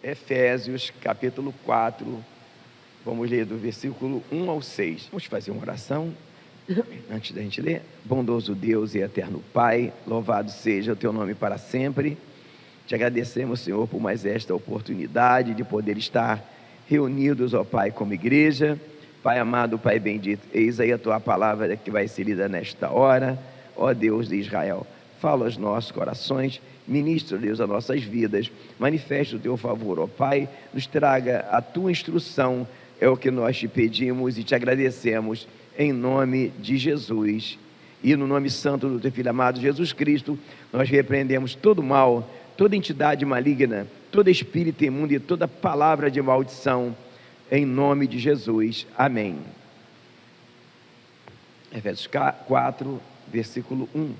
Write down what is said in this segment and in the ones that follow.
Efésios, capítulo 4, vamos ler do versículo 1 ao 6. Vamos fazer uma oração antes da gente ler. Bondoso Deus e eterno Pai, louvado seja o Teu nome para sempre. Te agradecemos, Senhor, por mais esta oportunidade de poder estar reunidos, ó Pai, como igreja. Pai amado, Pai bendito, eis aí a Tua palavra que vai ser lida nesta hora, ó Deus de Israel. Fala aos nossos corações, ministra, Deus, as nossas vidas, manifesta o Teu favor, ó Pai, nos traga a Tua instrução, é o que nós te pedimos e te agradecemos, em nome de Jesus. E no nome santo do Teu Filho amado, Jesus Cristo, nós repreendemos todo mal, toda entidade maligna, todo espírito imundo e toda palavra de maldição, em nome de Jesus, amém. Efésios 4, versículo 1.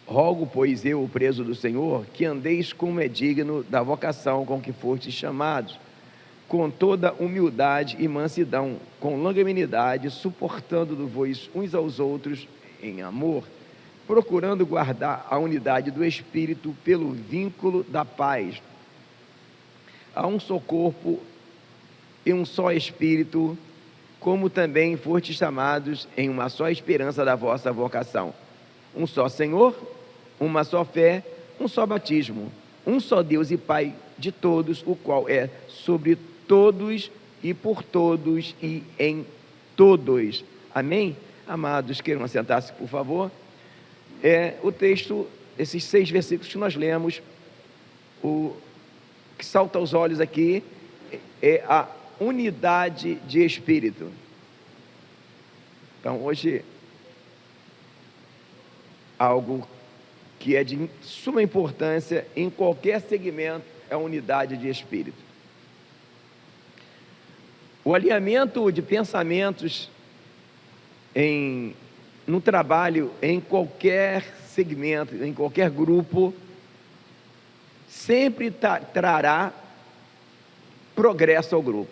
Rogo, pois eu, o preso do Senhor, que andeis como é digno da vocação com que fostes chamados, com toda humildade e mansidão, com longanimidade, suportando-vos uns aos outros em amor, procurando guardar a unidade do Espírito pelo vínculo da paz. Há um só corpo e um só Espírito, como também fostes chamados em uma só esperança da vossa vocação. Um só Senhor, uma só fé, um só batismo, um só Deus e Pai de todos, o qual é sobre todos e por todos e em todos. Amém? Amados, queiram assentar-se, por favor. O texto, esses 6 versículos que nós lemos, o que salta aos olhos aqui é a unidade de espírito. Então, hoje, algo que é de suma importância em qualquer segmento é a unidade de espírito. O alinhamento de pensamentos no trabalho, em qualquer segmento, em qualquer grupo, sempre trará progresso ao grupo.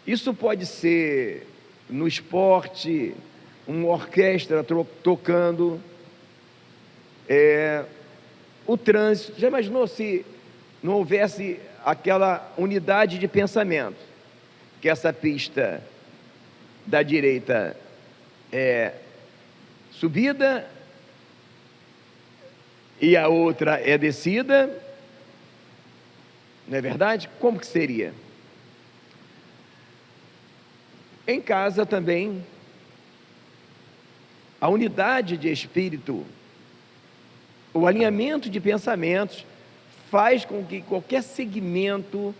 Isso pode ser no esporte, uma orquestra tocando, o trânsito. Já imaginou se não houvesse aquela unidade de pensamento? Que essa pista da direita é subida e a outra é descida, não é verdade? Como que seria? Em casa também, a unidade de espírito, o alinhamento de pensamentos faz com que qualquer segmento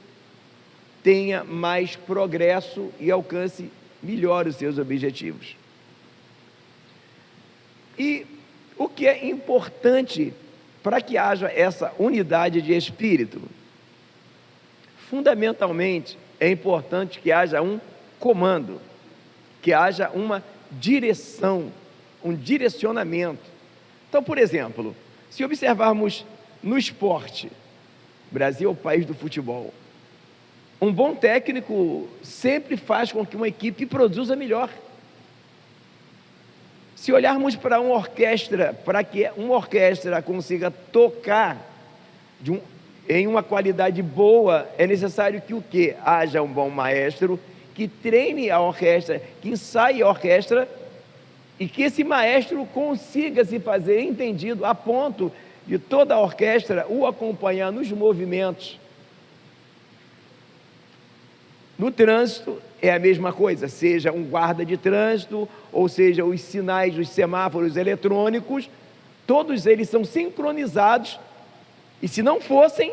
tenha mais progresso e alcance melhor os seus objetivos. E o que é importante para que haja essa unidade de espírito? Fundamentalmente, é importante que haja um comando, que haja uma direção, um direcionamento. Então, por exemplo, se observarmos no esporte, o Brasil é o país do futebol. Um bom técnico sempre faz com que uma equipe produza melhor. Se olharmos para uma orquestra, para que uma orquestra consiga tocar em uma qualidade boa, é necessário que o quê? Haja um bom maestro, que treine a orquestra, que ensaie a orquestra, e que esse maestro consiga se fazer entendido a ponto de toda a orquestra o acompanhar nos movimentos. No trânsito é a mesma coisa, seja um guarda de trânsito, ou seja os sinais dos semáforos eletrônicos, todos eles são sincronizados, e se não fossem,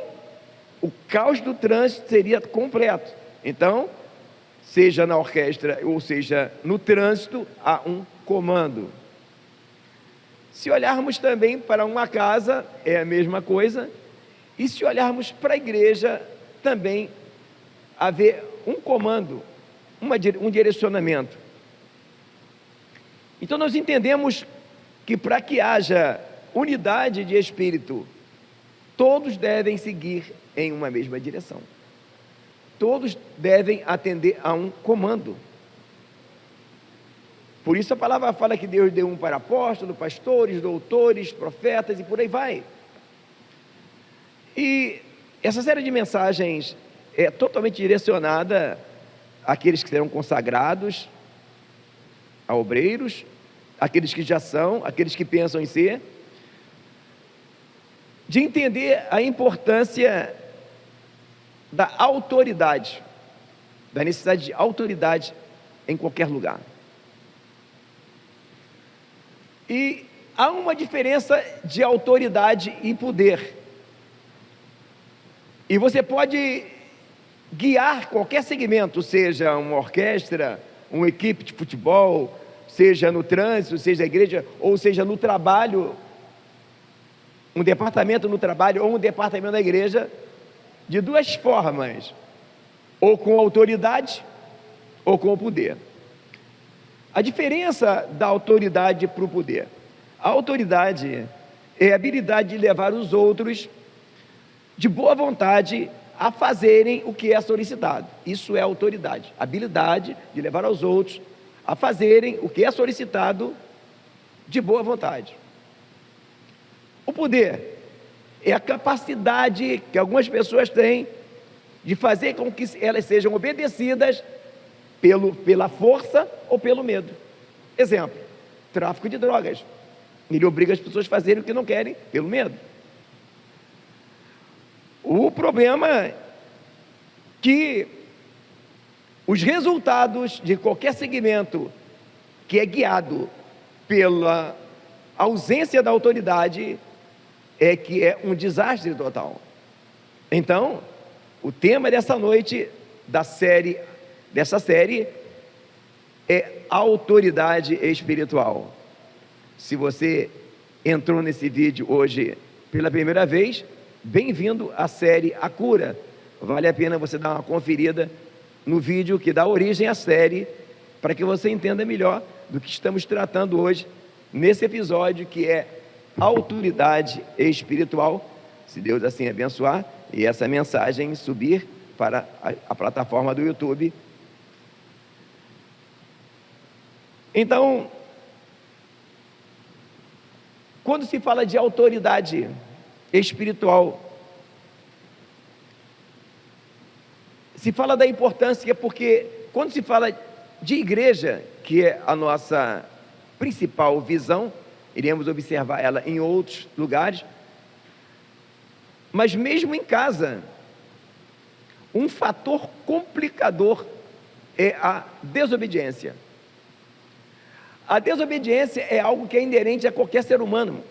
o caos do trânsito seria completo. Então, seja na orquestra, ou seja no trânsito, há um comando. Se olharmos também para uma casa, é a mesma coisa, e se olharmos para a igreja, também haver um comando, um direcionamento. Então nós entendemos que para que haja unidade de espírito, todos devem seguir em uma mesma direção. Todos devem atender a um comando. Por isso a palavra fala que Deus deu um para apóstolos, pastores, doutores, profetas e por aí vai. E Essa série de mensagens é totalmente direcionada àqueles que serão consagrados, a obreiros, aqueles que já são, aqueles que pensam em ser, de entender a importância da autoridade, da necessidade de autoridade em qualquer lugar. E há uma diferença de autoridade e poder. E você pode guiar qualquer segmento, seja uma orquestra, uma equipe de futebol, seja no trânsito, seja a igreja, ou seja no trabalho, um departamento no trabalho ou um departamento da igreja, de duas formas, ou com autoridade ou com o poder. A diferença da autoridade para o poder: a autoridade é a habilidade de levar os outros de boa vontade a fazerem o que é solicitado. Isso é autoridade, a habilidade de levar aos outros a fazerem o que é solicitado de boa vontade. O poder é a capacidade que algumas pessoas têm de fazer com que elas sejam obedecidas pela força ou pelo medo. Exemplo: tráfico de drogas. Ele obriga as pessoas a fazerem o que não querem pelo medo. O problema é que os resultados de qualquer segmento que é guiado pela ausência da autoridade é que é um desastre total. Então, o tema dessa noite, dessa série, é autoridade espiritual. Se você entrou nesse vídeo hoje pela primeira vez, bem-vindo à série A Cura. Vale a pena você dar uma conferida no vídeo que dá origem à série, para que você entenda melhor do que estamos tratando hoje, nesse episódio, que é autoridade espiritual, se Deus assim abençoar, e essa mensagem subir para a plataforma do YouTube. Então, quando se fala de autoridade espiritual, se fala da importância, porque quando se fala de igreja, que é a nossa principal visão, iremos observar ela em outros lugares, mas mesmo em casa, um fator complicador é a desobediência. A desobediência é algo que é inerente a qualquer ser humano.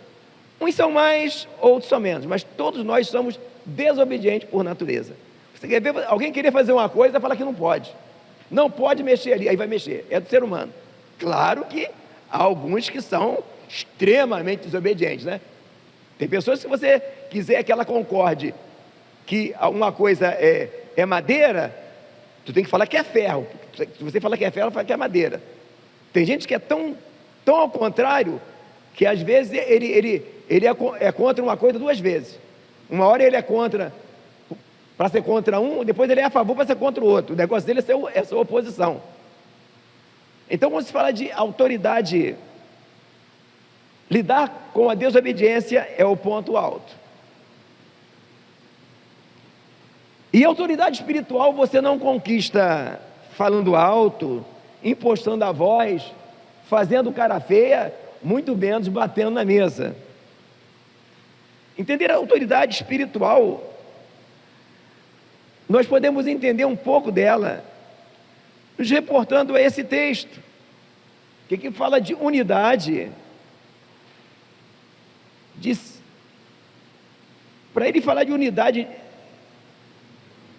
Uns são mais, outros são menos, mas todos nós somos desobedientes por natureza. Você quer ver alguém querer fazer uma coisa e falar que não pode. Não pode mexer ali, aí vai mexer. É do ser humano. Claro que há alguns que são extremamente desobedientes, né? Tem pessoas que, se você quiser que ela concorde que uma coisa é madeira, tu tem que falar que é ferro. Se você falar que é ferro, fala que é madeira. Tem gente que é tão ao contrário, que às vezes ele é contra uma coisa duas vezes. Uma hora ele é contra para ser contra um, depois ele é a favor para ser contra o outro. O negócio dele é essa oposição. Então, quando se fala de autoridade, lidar com a desobediência é o ponto alto. E autoridade espiritual você não conquista falando alto, impostando a voz, fazendo cara feia, muito menos batendo na mesa. Entender a autoridade espiritual, nós podemos entender um pouco dela nos reportando a esse texto, que fala de unidade. Para ele falar de unidade,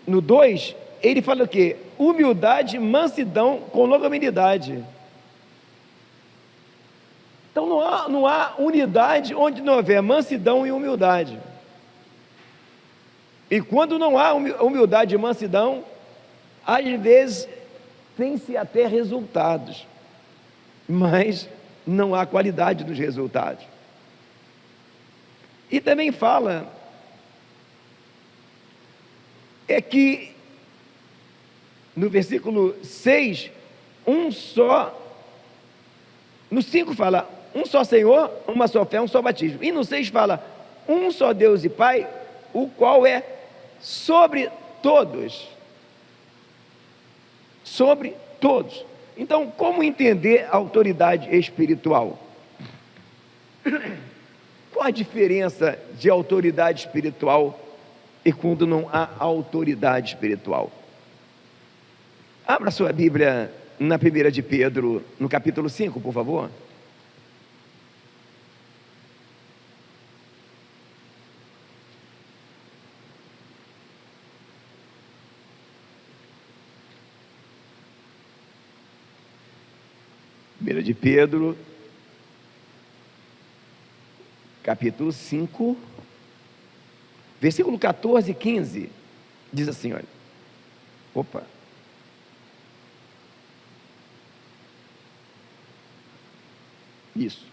no 2, ele fala o quê? Humildade, mansidão com longanimidade. Então não há unidade onde não houver mansidão e humildade. E quando não há humildade e mansidão, às vezes tem-se até resultados, mas não há qualidade dos resultados. E também fala que no versículo 6, no 5 fala, um só Senhor, uma só fé, um só batismo. E no 6 fala, um só Deus e Pai, o qual é sobre todos. Sobre todos. Então, como entender a autoridade espiritual? Qual a diferença de autoridade espiritual e quando não há autoridade espiritual? Abra sua Bíblia na 1 de Pedro, no capítulo 5, por favor. Primeira de Pedro, capítulo 5, versículo 14 e 15, diz assim, olha. Opa. Isso.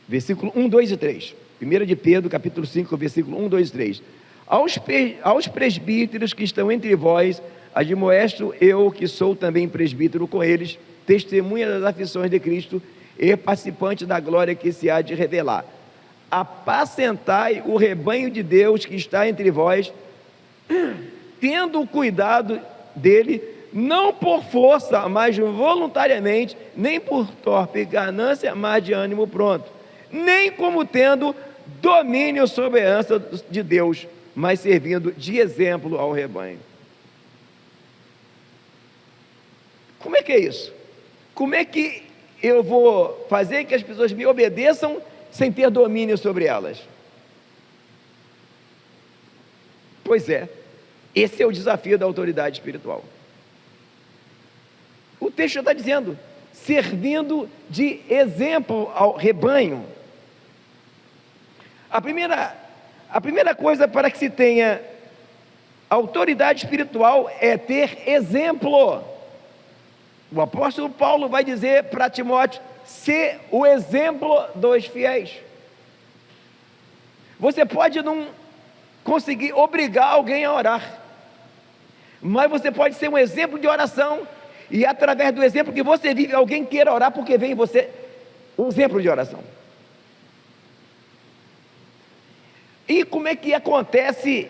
Versículo 1, 2 e 3. 1 de Pedro, capítulo 5, versículo 1, 2 e 3. Aos presbíteros que estão entre vós, admoesto eu, que sou também presbítero com eles, testemunha das aflições de Cristo e participante da glória que se há de revelar. Apacentai o rebanho de Deus que está entre vós, tendo cuidado dele, não por força, mas voluntariamente, nem por torpe ganância, mas de ânimo pronto, nem como tendo domínio sobre a herança de Deus, mas servindo de exemplo ao rebanho. Como é que é isso? Como é que eu vou fazer que as pessoas me obedeçam sem ter domínio sobre elas? Pois é, esse é o desafio da autoridade espiritual. O texto está dizendo, servindo de exemplo ao rebanho. A primeira coisa para que se tenha autoridade espiritual é ter exemplo. O apóstolo Paulo vai dizer para Timóteo, ser o exemplo dos fiéis. Você pode não conseguir obrigar alguém a orar, mas você pode ser um exemplo de oração, e através do exemplo que você vive, alguém queira orar porque vem em você um exemplo de oração. E como é que acontece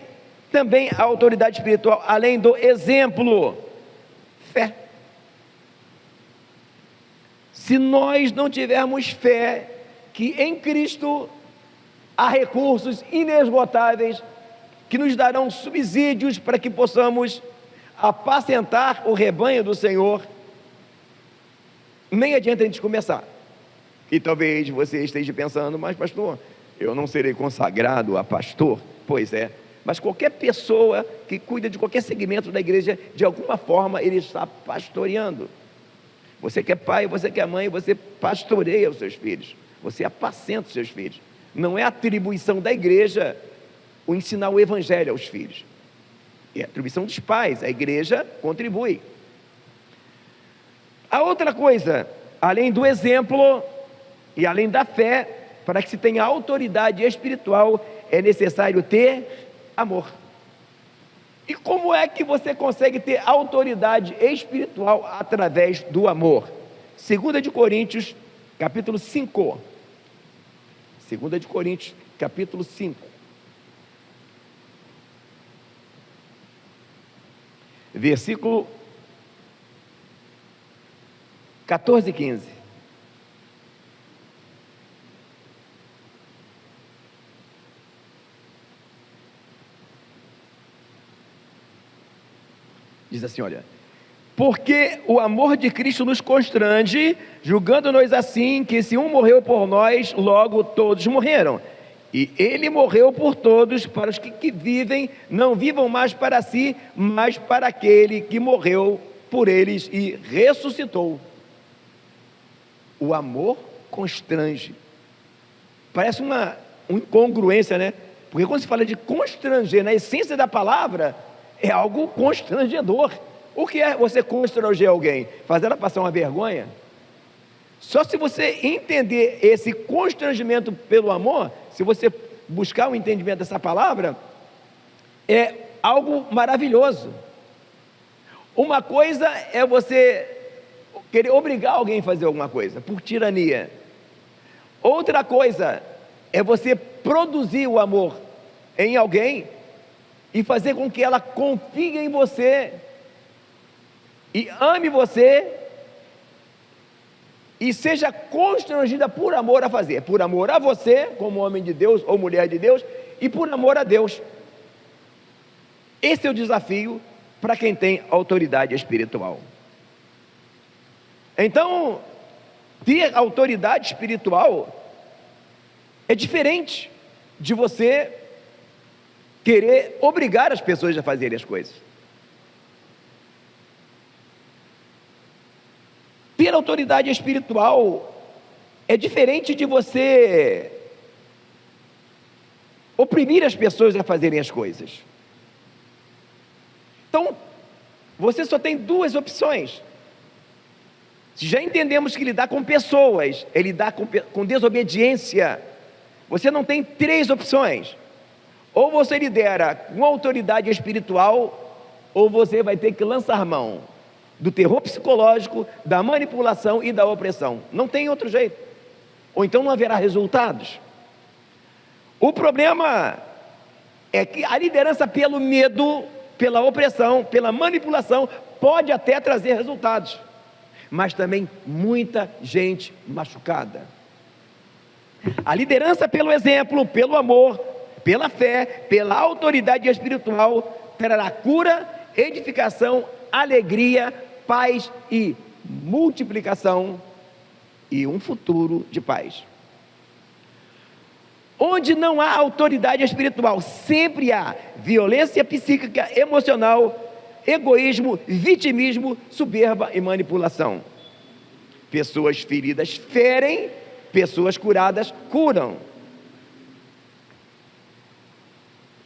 também a autoridade espiritual, além do exemplo? Fé. Se nós não tivermos fé que em Cristo há recursos inesgotáveis que nos darão subsídios para que possamos apacentar o rebanho do Senhor, nem adianta a gente começar. E talvez você esteja pensando, mas pastor, eu não serei consagrado a pastor. Pois é, mas qualquer pessoa que cuida de qualquer segmento da igreja, de alguma forma ele está pastoreando. Você que é pai, você que é mãe, você pastoreia os seus filhos, você apacenta os seus filhos. Não é atribuição da igreja o ensinar o evangelho aos filhos, é atribuição dos pais, a igreja contribui. A outra coisa, além do exemplo e além da fé, para que se tenha autoridade espiritual, é necessário ter amor. E como é que você consegue ter autoridade espiritual através do amor? 2 de Coríntios, capítulo 5. 2 de Coríntios, capítulo 5. Versículo 14 e 15. Diz assim, olha: porque o amor de Cristo nos constrange, julgando-nos assim, que se um morreu por nós, logo todos morreram. E ele morreu por todos, para os que vivem, não vivam mais para si, mas para aquele que morreu por eles e ressuscitou. O amor constrange. Parece uma incongruência, né? Porque quando se fala de constranger, na essência da palavra, é algo constrangedor. O que é você constranger alguém? Fazer ela passar uma vergonha? Só se você entender esse constrangimento pelo amor, se você buscar o entendimento dessa palavra, é algo maravilhoso. Uma coisa é você querer obrigar alguém a fazer alguma coisa, por tirania. Outra coisa é você produzir o amor em alguém e fazer com que ela confie em você e ame você e seja constrangida por amor a fazer, por amor a você, como homem de Deus ou mulher de Deus, e por amor a Deus. Esse é o desafio para quem tem autoridade espiritual. Então, ter autoridade espiritual é diferente de você querer obrigar as pessoas a fazerem as coisas. Ter autoridade espiritual é diferente de você oprimir as pessoas a fazerem as coisas. Então, você só tem duas opções. Se já entendemos que lidar com pessoas é lidar com desobediência, você não tem três opções. Ou você lidera com autoridade espiritual, ou você vai ter que lançar mão do terror psicológico, da manipulação e da opressão. Não tem outro jeito. Ou então não haverá resultados. O problema é que a liderança pelo medo, pela opressão, pela manipulação, pode até trazer resultados, mas também muita gente machucada. A liderança pelo exemplo, pelo amor, pela fé, pela autoridade espiritual, trará cura, edificação, alegria, paz e multiplicação e um futuro de paz. Onde não há autoridade espiritual, sempre há violência psíquica, emocional, egoísmo, vitimismo, soberba e manipulação. Pessoas feridas ferem, pessoas curadas curam.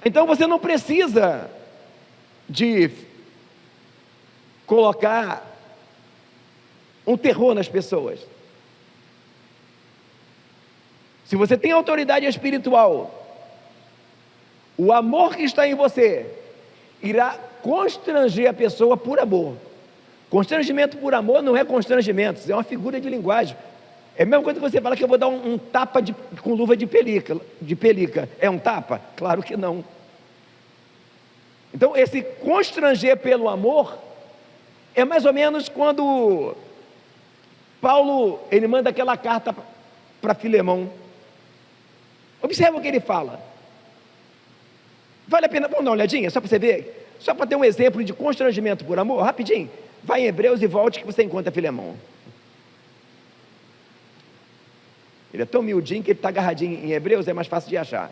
Então você não precisa de colocar um terror nas pessoas. Se você tem autoridade espiritual, o amor que está em você irá constranger a pessoa por amor. Constrangimento por amor não é constrangimento, isso é uma figura de linguagem. É a mesma coisa que você fala que eu vou dar um tapa com luva de pelica. É um tapa? Claro que não. Então, esse constranger pelo amor é mais ou menos quando Paulo, ele manda aquela carta para Filemão. Observa o que ele fala. Vale a pena, vamos dar uma olhadinha, só para você ver, só para ter um exemplo de constrangimento por amor, rapidinho. Vai em Hebreus e volte que você encontra Filemão. Ele é tão miudinho que ele está agarradinho em Hebreus, é mais fácil de achar.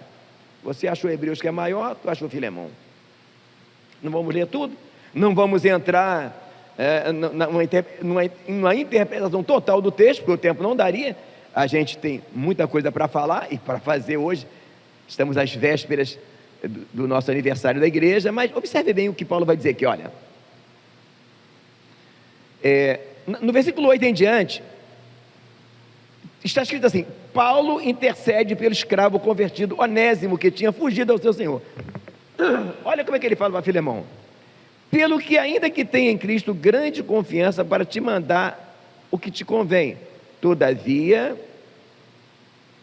Você achou Hebreus que é maior, tu achou Filemão. Não vamos ler tudo, não vamos entrar numa interpretação total do texto, porque o tempo não daria. A gente tem muita coisa para falar e para fazer hoje. Estamos às vésperas do nosso aniversário da igreja, mas observe bem o que Paulo vai dizer aqui, olha. No versículo 8 em diante, está escrito assim: Paulo intercede pelo escravo convertido Onésimo, que tinha fugido ao seu senhor. Olha como é que ele fala para Filemão: pelo que ainda que tenha em Cristo grande confiança para te mandar o que te convém, todavia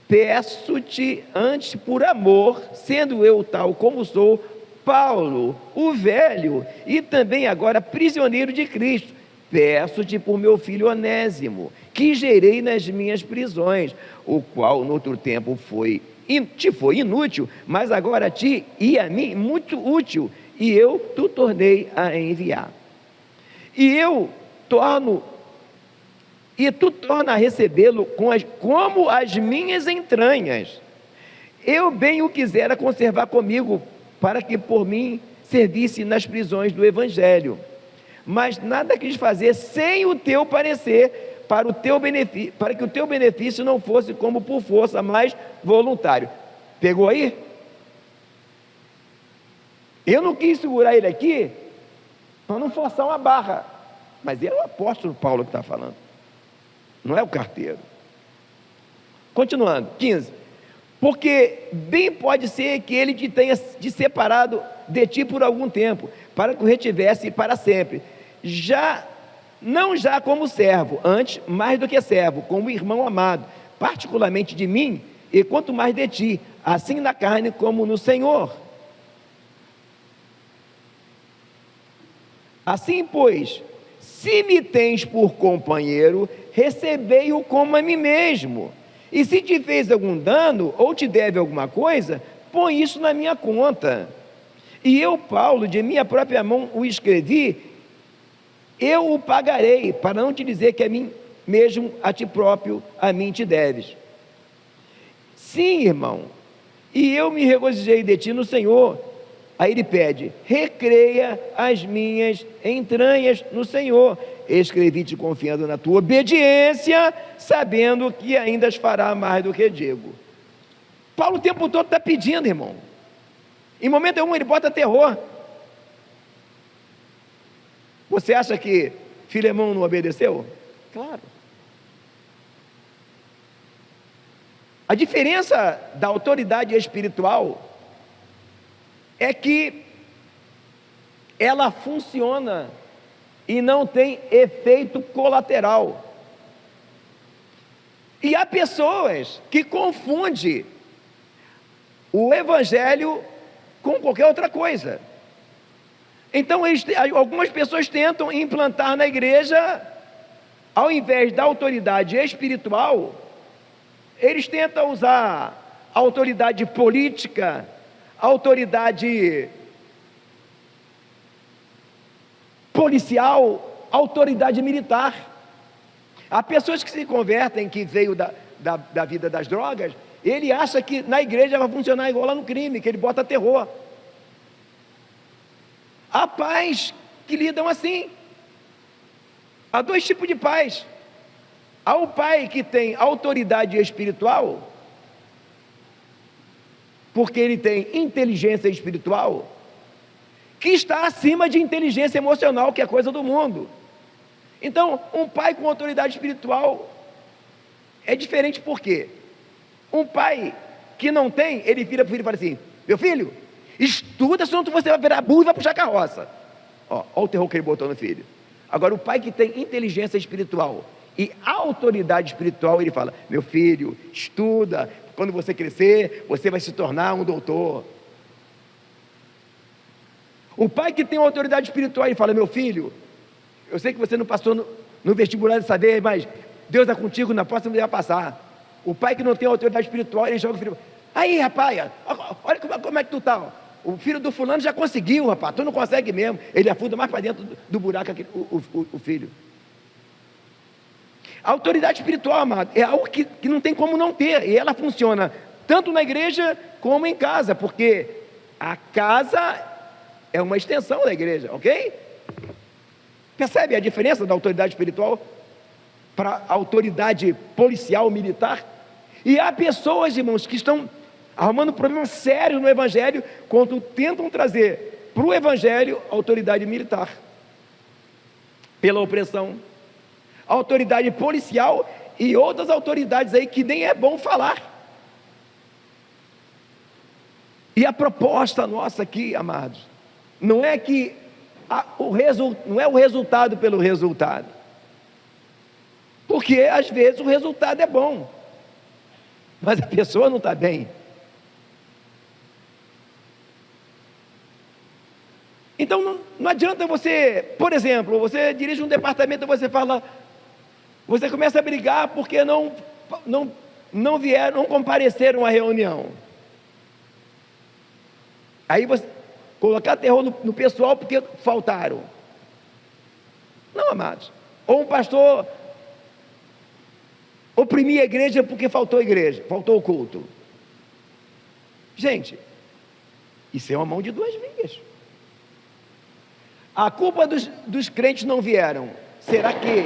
peço-te antes por amor, sendo eu tal como sou, Paulo, o velho, e também agora prisioneiro de Cristo, peço-te por meu filho Onésimo, que gerei nas minhas prisões, o qual no outro tempo te foi inútil, mas agora a ti e a mim muito útil, e eu te tornei a enviar. Tu torna a recebê-lo como as minhas entranhas. Eu bem o quisera conservar comigo, para que por mim servisse nas prisões do Evangelho. Mas nada quis fazer sem o teu parecer, para que o teu benefício não fosse como por força, mas voluntário. Pegou aí? Eu não quis segurar ele aqui para não forçar uma barra, mas é o apóstolo Paulo que está falando, não é o carteiro. Continuando, 15. Porque bem pode ser que ele te tenha te separado de ti por algum tempo, para que o retivesse para sempre, não já como servo, antes mais do que servo, como irmão amado, particularmente de mim, e quanto mais de ti, assim na carne como no Senhor. Assim, pois, se me tens por companheiro, recebei-o como a mim mesmo. E se te fez algum dano, ou te deve alguma coisa, põe isso na minha conta. E eu, Paulo, de minha própria mão o escrevi, eu o pagarei, para não te dizer que a mim mesmo, a ti próprio, a mim te deves. Sim, irmão, e eu me regozijei de ti no Senhor. Aí ele pede, recreia as minhas entranhas no Senhor. Escrevi-te confiando na tua obediência, sabendo que ainda as fará mais do que digo. Paulo o tempo todo está pedindo, irmão. Em momento algum ele bota terror. Você acha que Filemão não obedeceu? Claro. A diferença da autoridade espiritual é que ela funciona e não tem efeito colateral. E há pessoas que confundem o evangelho com qualquer outra coisa. Então, algumas pessoas tentam implantar na igreja, ao invés da autoridade espiritual, eles tentam usar autoridade política, autoridade policial, autoridade militar. Há pessoas que se convertem, que veio da vida das drogas, ele acha que na igreja vai funcionar igual lá no crime, que ele bota terror. Há pais que lidam assim. Há dois tipos de pais. Há o pai que tem autoridade espiritual, porque ele tem inteligência espiritual, que está acima de inteligência emocional, que é coisa do mundo. Então, um pai com autoridade espiritual é diferente. Por quê? Um pai que não tem, ele vira para o filho e fala assim, meu filho, estuda, senão você vai virar burro e vai puxar carroça. Olha o terror que ele botou no filho. Agora, o pai que tem inteligência espiritual e autoridade espiritual, ele fala, meu filho, estuda, quando você crescer, você vai se tornar um doutor. O pai que tem autoridade espiritual, ele fala, meu filho, eu sei que você não passou no vestibular dessa vez, mas Deus está contigo, na próxima você vai passar. O pai que não tem autoridade espiritual, ele joga o filho, aí rapaz, olha como é que tu está. O filho do fulano já conseguiu, rapaz, tu não consegue mesmo. Ele afunda mais para dentro do buraco aqui, o filho. A autoridade espiritual, amado, é algo que não tem como não ter, e ela funciona tanto na igreja como em casa, porque a casa é uma extensão da igreja, ok? Percebe a diferença da autoridade espiritual para a autoridade policial, militar? E há pessoas, irmãos, que estão arrumando problemas sérios no evangelho, quando tentam trazer para o evangelho a autoridade militar, pela opressão, a autoridade policial e outras autoridades aí que nem é bom falar. E a proposta nossa aqui, amados, não é que não é o resultado pelo resultado, porque às vezes o resultado é bom, mas a pessoa não está bem. Então não adianta você, por exemplo, você dirige um departamento e você começa a brigar porque não compareceram à reunião. Aí você colocar terror no pessoal porque faltaram. Não, amados. Ou um pastor oprimir a igreja porque faltou o culto. Gente, isso é uma mão de duas vias. A culpa dos crentes não vieram. Será que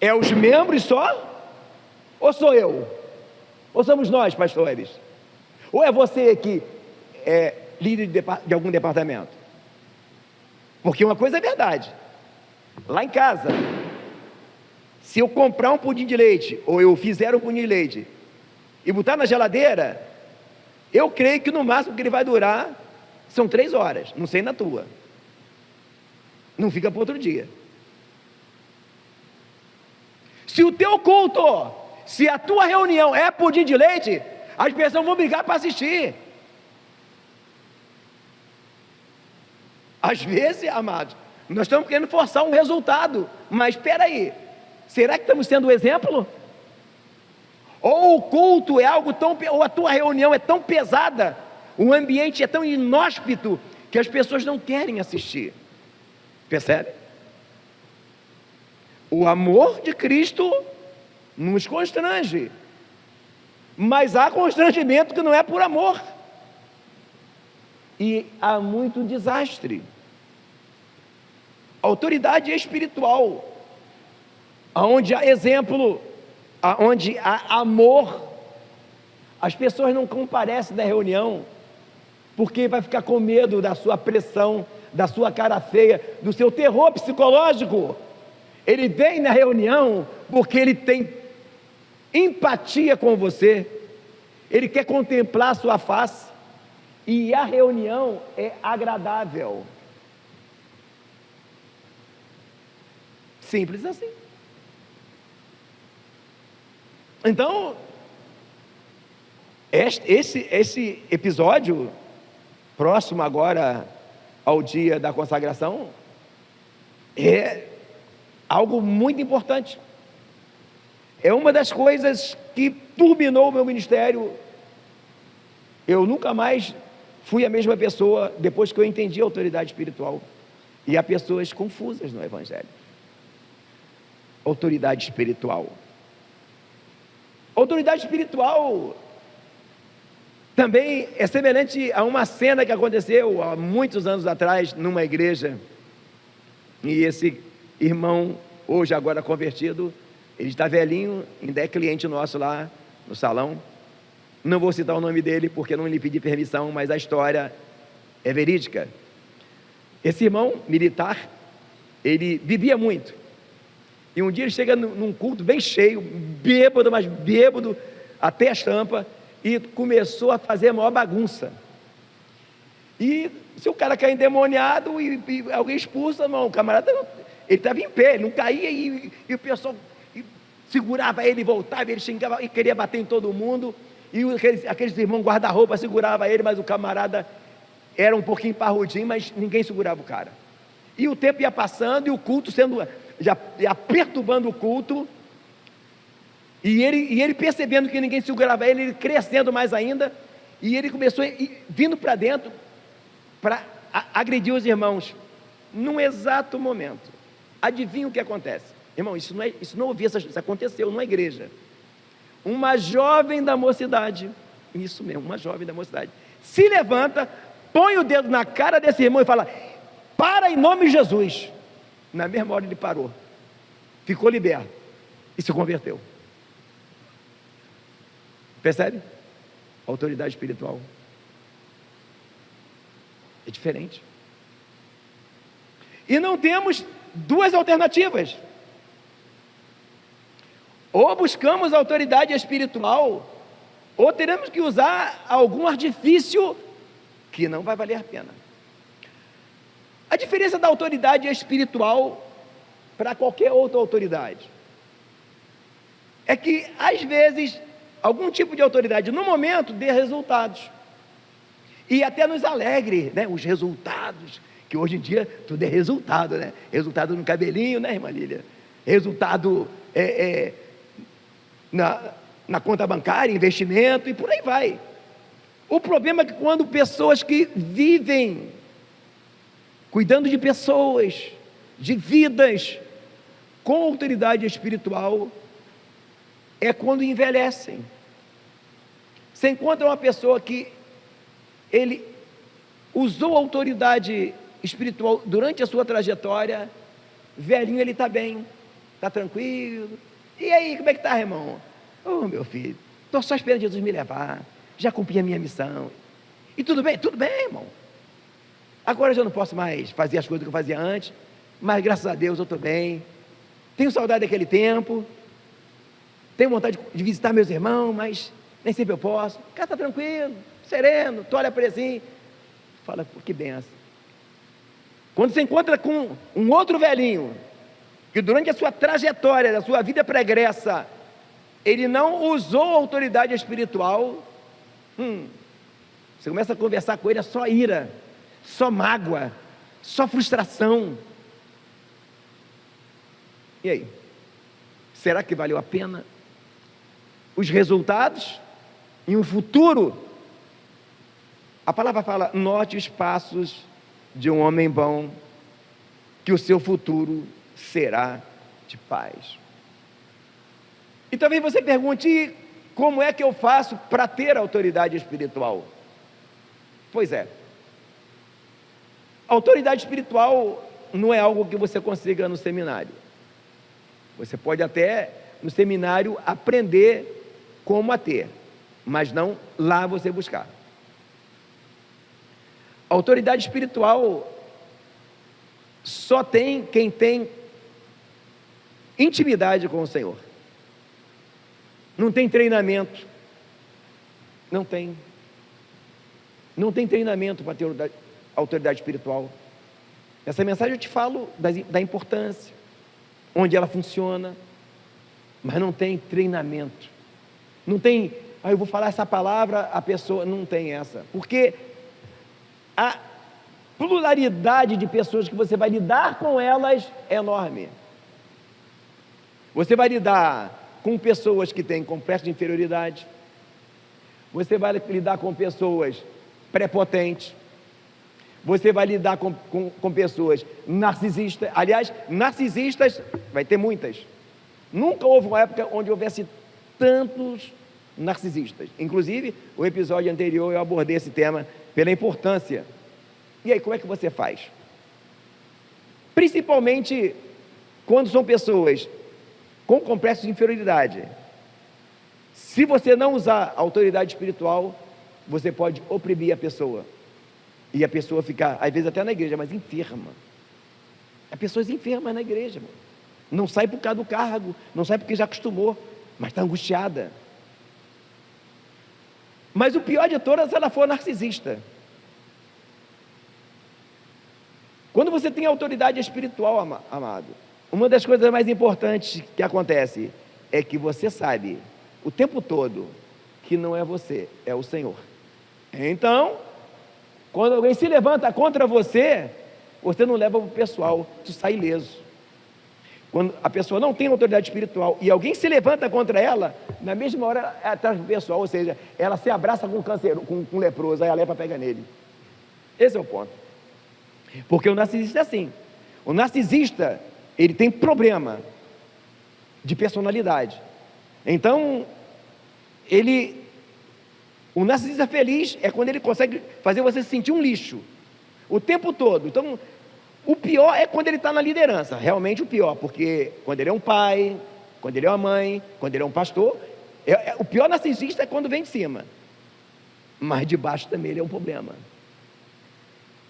é os membros só? Ou sou eu? Ou somos nós, pastores? Ou é você que é líder de algum departamento? Porque uma coisa é verdade. Lá em casa, se eu comprar um pudim de leite, ou eu fizer um pudim de leite, e botar na geladeira, eu creio que no máximo que ele vai durar são 3 horas, não sei na tua. Não fica para outro dia. Se o teu culto, se a tua reunião é pudim de leite, as pessoas vão brigar para assistir. Às vezes, amados, Nós estamos querendo forçar um resultado, mas espera aí, será que estamos sendo o exemplo? Ou o culto é algo tão, ou a tua reunião é tão pesada, o ambiente é tão inóspito, que as pessoas não querem assistir. Percebe? O amor de Cristo nos constrange, mas há constrangimento que não é por amor, e há muito desastre. Autoridade espiritual, aonde há exemplo, aonde há amor, as pessoas não comparecem na reunião, porque vai ficar com medo da sua pressão, da sua cara feia, do seu terror psicológico. Ele vem na reunião porque ele tem empatia com você, ele quer contemplar a sua face, e a reunião é agradável. Simples assim. Então, esse episódio, próximo agora ao dia da consagração, é algo muito importante. É uma das coisas que turbinou o meu ministério. Eu nunca mais fui a mesma pessoa depois que eu entendi a autoridade espiritual. E há pessoas confusas no Evangelho. Autoridade espiritual. Autoridade espiritual também é semelhante a uma cena que aconteceu há muitos anos atrás numa igreja. E esse irmão, hoje agora convertido, ele está velhinho, ainda é cliente nosso lá no salão. Não vou citar o nome dele porque não lhe pedi permissão, mas a história é verídica. Esse irmão militar, ele bebia muito. E um dia ele chega num culto bem cheio, bêbado, mas bêbado até as tampas, e começou a fazer a maior bagunça. E se o cara cai endemoniado e alguém expulsa, não, o camarada, ele estava em pé, ele não caía, e o pessoal segurava ele, voltava, ele xingava e queria bater em todo mundo, e aqueles irmãos guarda-roupa seguravam ele, mas o camarada era um pouquinho parrudinho, mas ninguém segurava o cara. E o tempo ia passando, e o culto sendo... já perturbando o culto, e ele percebendo que ninguém segurava ele crescendo mais ainda, e ele começou vindo para dentro, para agredir os irmãos, num exato momento. Adivinha o que acontece? Irmão, isso aconteceu numa igreja. Uma jovem da mocidade, isso mesmo, uma jovem da mocidade, se levanta, põe o dedo na cara desse irmão e fala: para em nome de Jesus. Na mesma hora ele parou, ficou liberto e se converteu. Percebe? Autoridade espiritual é diferente. E não temos duas alternativas: ou buscamos autoridade espiritual, ou teremos que usar algum artifício que não vai valer a pena. A diferença da autoridade espiritual para qualquer outra autoridade é que, às vezes, algum tipo de autoridade, no momento, dê resultados, e até nos alegre, né? Os resultados, que hoje em dia tudo é resultado, né? Resultado no cabelinho, né, irmã Lília? Resultado na conta bancária, investimento, e por aí vai. O problema é que quando pessoas que vivem cuidando de pessoas, de vidas, com autoridade espiritual, é quando envelhecem. Você encontra uma pessoa que ele usou autoridade espiritual durante a sua trajetória, velhinho, ele está bem, está tranquilo. E aí, como é que está, irmão? Oh, meu filho, estou só esperando Jesus me levar, já cumpri a minha missão. E tudo bem, irmão. Agora eu já não posso mais fazer as coisas que eu fazia antes, mas graças a Deus eu estou bem, tenho saudade daquele tempo, tenho vontade de visitar meus irmãos, mas nem sempre eu posso. O cara está tranquilo, sereno, tu olha para ele assim, fala: pô, que benção. Quando você encontra com um outro velhinho, que durante a sua trajetória, da sua vida pregressa, ele não usou autoridade espiritual, você começa a conversar com ele, é só ira, só mágoa, só frustração, E aí? Será que valeu a pena? Os resultados e o futuro? A palavra fala: note os passos de um homem bom, que o seu futuro será de paz. E talvez você pergunte: como é que eu faço para ter autoridade espiritual? Pois é, autoridade espiritual não é algo que você consiga no seminário. Você pode até no seminário aprender como a ter, mas não lá você buscar. Autoridade espiritual só tem quem tem intimidade com o Senhor. Não tem treinamento. Não tem treinamento para ter autoridade espiritual. Essa mensagem eu te falo da importância, onde ela funciona, mas não tem treinamento. Não tem, eu vou falar essa palavra, a pessoa não tem essa, porque a pluralidade de pessoas que você vai lidar com elas é enorme. Você vai lidar com pessoas que têm complexo de inferioridade, você vai lidar com pessoas prepotentes, você vai lidar com pessoas narcisistas. Aliás, narcisistas vai ter muitas. Nunca houve uma época onde houvesse tantos narcisistas. Inclusive, o episódio anterior eu abordei esse tema pela importância. E aí, como é que você faz? Principalmente quando são pessoas com complexo de inferioridade. Se você não usar a autoridade espiritual, você pode oprimir a pessoa. E a pessoa ficar, às vezes até na igreja, mas enferma. Há pessoas enfermas na igreja, irmão. Não sai por causa do cargo, não sai porque já acostumou, mas está angustiada. Mas o pior de todas, ela for narcisista. Quando você tem autoridade espiritual, amado, uma das coisas mais importantes que acontece é que você sabe o tempo todo que não é você, é o Senhor. Então, quando alguém se levanta contra você, você não leva para o pessoal, tu sai ileso. Quando a pessoa não tem autoridade espiritual e alguém se levanta contra ela, na mesma hora é atrás do pessoal, ou seja, ela se abraça com câncer, com leproso, aí a lepra pega nele. Esse é o ponto. Porque o narcisista é assim. O narcisista, ele tem problema de personalidade. Então, o narcisista feliz é quando ele consegue fazer você se sentir um lixo o tempo todo. Então, o pior é quando ele está na liderança, realmente o pior, porque quando ele é um pai, quando ele é uma mãe, quando ele é um pastor, o pior narcisista é quando vem de cima, mas de baixo também ele é um problema.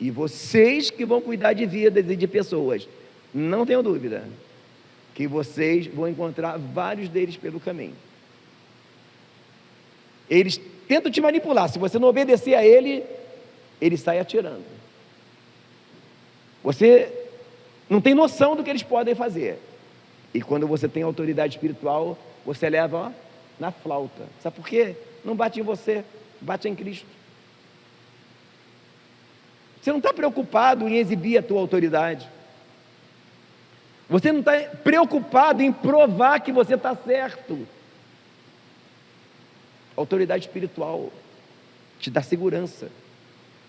E vocês que vão cuidar de vidas e de pessoas, não tenham dúvida que vocês vão encontrar vários deles pelo caminho. Eles tentam te manipular. Se você não obedecer a ele, ele sai atirando. Você não tem noção do que eles podem fazer. E quando você tem autoridade espiritual, você leva na flauta. Sabe por quê? Não bate em você, bate em Cristo. Você não está preocupado em exibir a tua autoridade. Você não está preocupado em provar que você está certo. A autoridade espiritual te dá segurança,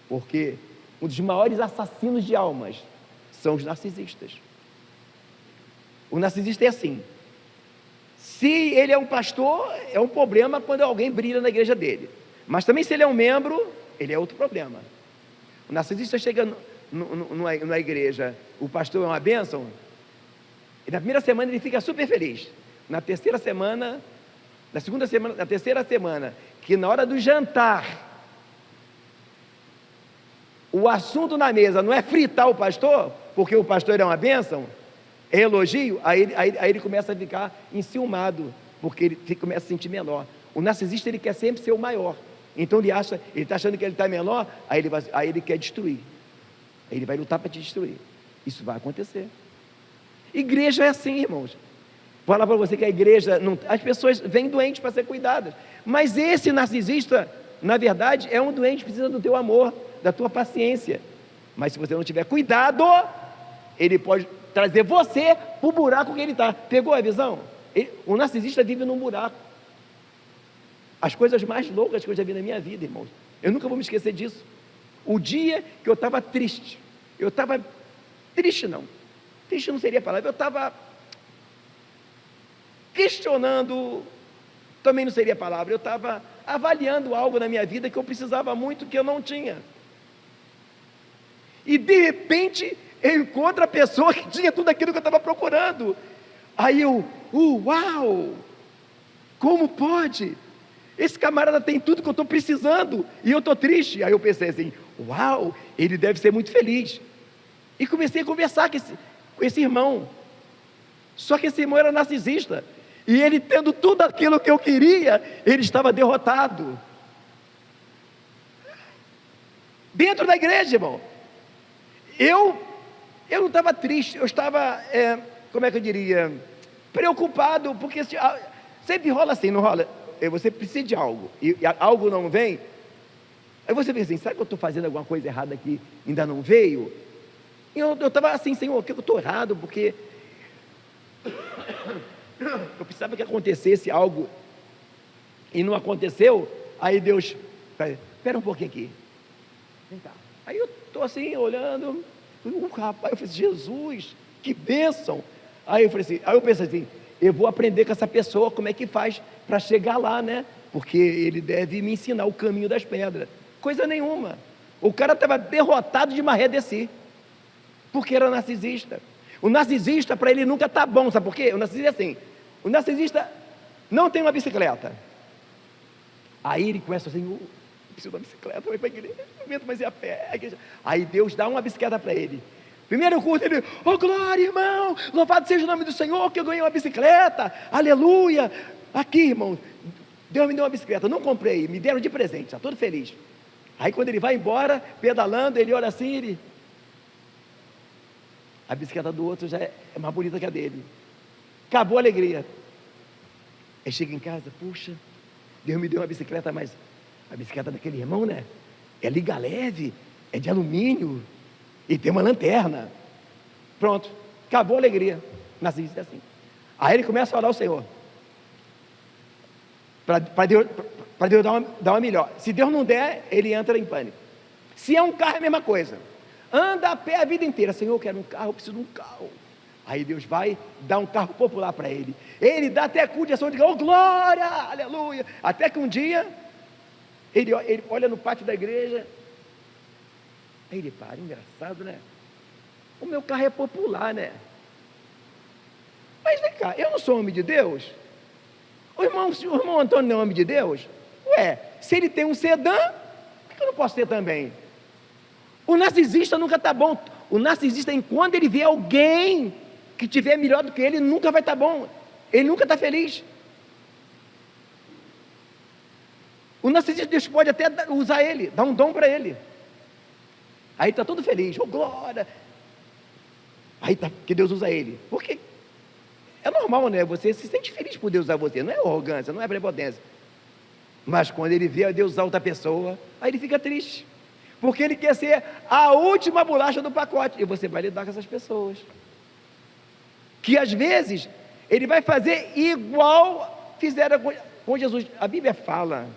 porque um dos maiores assassinos de almas são os narcisistas. O narcisista é assim. Se ele é um pastor, é um problema quando alguém brilha na igreja dele. Mas também se ele é um membro, ele é outro problema. O narcisista chega na igreja, o pastor é uma bênção, e na primeira semana ele fica super feliz. Na terceira semana, na terceira semana, que na hora do jantar, o assunto na mesa não é fritar o pastor, porque o pastor é uma bênção, é elogio, aí ele começa a ficar enciumado, porque ele começa a se sentir menor. O narcisista, ele quer sempre ser o maior. Então ele está achando que ele está menor, aí ele quer destruir. Aí ele vai lutar para te destruir. Isso vai acontecer. Igreja é assim, irmãos. Vou falar para você que a igreja, as pessoas vêm doentes para ser cuidadas. Mas esse narcisista, na verdade, é um doente, precisa do teu amor, da tua paciência. Mas se você não tiver cuidado, ele pode trazer você para o buraco que ele está. Pegou a visão? O narcisista vive num buraco. As coisas mais loucas que eu já vi na minha vida, irmãos, eu nunca vou me esquecer disso. O dia que eu estava triste, triste não seria a palavra, eu estava questionando, também não seria a palavra, eu estava avaliando algo na minha vida que eu precisava muito, que eu não tinha. E de repente, eu encontro a pessoa que tinha tudo aquilo que eu estava procurando. Aí eu, uau, como pode? Esse camarada tem tudo que eu estou precisando, e eu estou triste. Aí eu pensei assim, uau, ele deve ser muito feliz. E comecei a conversar com esse irmão. Só que esse irmão era narcisista, e ele tendo tudo aquilo que eu queria, ele estava derrotado. Dentro da igreja, irmão. Eu não estava triste, eu estava, como é que eu diria, preocupado, porque sempre rola assim, não rola? Você precisa de algo, e algo não vem, aí você pensa assim, será que eu estou fazendo alguma coisa errada aqui, ainda não veio? E eu estava assim, Senhor, o que eu estou errado, porque eu precisava que acontecesse algo, e não aconteceu. Aí Deus, espera um pouquinho aqui, vem cá. Aí eu estou assim, olhando, rapaz, eu falei, Jesus, que bênção. Aí eu pensei assim, eu vou aprender com essa pessoa como é que faz para chegar lá, né? Porque ele deve me ensinar o caminho das pedras. Coisa nenhuma. O cara estava derrotado de maré descer, porque era narcisista. O narcisista, para ele nunca está bom, sabe por quê? O narcisista é assim, o narcisista não tem uma bicicleta. Aí ele começa assim, eu preciso de uma bicicleta, vai para a igreja, não aguento mais ir a pé. Aí Deus dá uma bicicleta para ele. Primeiro culto ele, glória, irmão, louvado seja o nome do Senhor, que eu ganhei uma bicicleta, aleluia. Aqui, irmão, Deus me deu uma bicicleta, não comprei, me deram de presente, está todo feliz. Aí quando ele vai embora, pedalando, ele olha assim, a bicicleta do outro já é mais bonita que a dele. Acabou a alegria. Aí chega em casa, puxa, Deus me deu uma bicicleta, mas a bicicleta daquele irmão, né? É liga leve, é de alumínio e tem uma lanterna. Pronto, acabou a alegria. Narcisista é assim. Aí ele começa a orar ao Senhor, para Deus dar uma melhor. Se Deus não der, ele entra em pânico. Se é um carro, é a mesma coisa. Anda a pé a vida inteira. Senhor, eu quero um carro, eu preciso de um carro. Aí Deus vai dar um carro popular para ele. Ele dá até culto de ação de glória, aleluia. Até que um dia, ele olha no pátio da igreja. Aí ele para, engraçado, né? O meu carro é popular, né? Mas vem cá, eu não sou homem de Deus? O irmão Antônio não é homem de Deus? Ué, se ele tem um sedã, por que eu não posso ter também? O narcisista nunca está bom. O narcisista, enquanto ele vê alguém que tiver melhor do que ele, nunca vai estar bom. Ele nunca está feliz. O narcisista, Deus pode até usar ele, dar um dom para ele. Aí está todo feliz, glória. Aí tá, que Deus usa ele. Porque é normal, né? Você se sente feliz por Deus usar você. Não é arrogância, não é prepotência. Mas quando ele vê Deus usar outra pessoa, aí ele fica triste. Porque ele quer ser a última bolacha do pacote. E você vai lidar com essas pessoas. Que às vezes, ele vai fazer igual fizeram com Jesus. A Bíblia fala